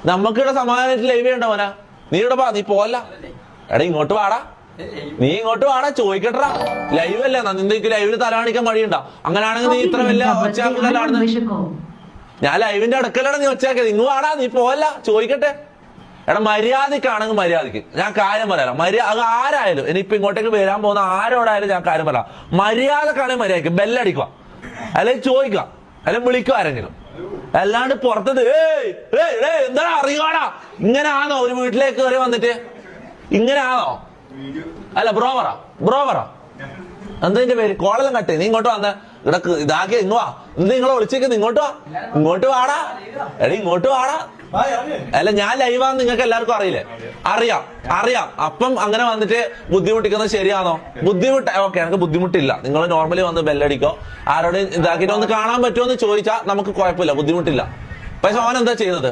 നമുക്കിവിടെ സമാധാനമായിട്ട് ലൈവ് ചെയ്യണ്ട മോനാ. നീ ഇവിടെ നീ പോവല്ല. എടാ ഇങ്ങോട്ട് വാടാ, നീ ഇങ്ങോട്ട് വാടാ, ചോദിക്കട്ടാ. ലൈവ് അല്ലേ, നിനക്ക് ലൈവില് തല കാണിക്കാൻ മടിയുണ്ടോ? അങ്ങനെയാണെങ്കിൽ നീ ഇത്ര വലിയ ഒച്ചാക്കലാണ്. ഞാൻ ലൈവിന്റെ അടുക്കലാണ് നീ ഒച്ചാക്കിയത്. ഇങ്ങ് വാടാ, നീ പോവല്ല, ചോദിക്കട്ടെ. എടാ മര്യാദക്കാണെങ്കിൽ മര്യാദക്ക് ഞാൻ കാര്യം പറയാം. അത് ആരായാലും ഇനിയിപ്പൊ ഇങ്ങോട്ടേക്ക് വരാൻ പോകുന്ന ആരോടായാലും ഞാൻ കാര്യം പറയാം. മര്യാദക്കാണെങ്കിൽ മര്യാദക്ക് ബെല്ലടിക്കുക, അല്ലെങ്കിൽ ചോദിക്കുക, അല്ലെങ്കിൽ വിളിക്കുക ആരെങ്കിലും. അല്ലാണ്ട് പുറത്തത് എന്താ അറിയാടാ, ഇങ്ങനെ ആണോ ഒരു വീട്ടിലേക്ക് കയറി വന്നിട്ട്? ഇങ്ങനെ ആണോ? അല്ല ബ്രോവറാ എന്താ നിന്റെ പേര്? കോളെല്ലാം കട്ടെ. നീ ഇങ്ങോട്ട് വന്ന ഇവിടെ ഇതാക്കി ഇങ്ങ് വാ. എന്ത് നിങ്ങളെ വിളിച്ചേക്കുന്നത്? ഇങ്ങോട്ട് വാടാ. എടാ ഇങ്ങോട്ട് വാടാ. അല്ല ഞാൻ ലൈവാന്ന് നിങ്ങൾക്ക് എല്ലാവർക്കും അറിയില്ലേ? അറിയാം. അപ്പം അങ്ങനെ വന്നിട്ട് ബുദ്ധിമുട്ടിക്കുന്നത് ശരിയാണോ? ഓക്കെ, എനിക്ക് ബുദ്ധിമുട്ടില്ല. നിങ്ങൾ നോർമലി വന്ന് ബെല്ലടിക്കോ, ആരോടും ഇതാക്കിയിട്ട് ഒന്ന് കാണാൻ പറ്റുമോ എന്ന് ചോദിച്ചാൽ നമുക്ക് കുഴപ്പമില്ല, ബുദ്ധിമുട്ടില്ല. പക്ഷെ അവൻ എന്താ ചെയ്യുന്നത്?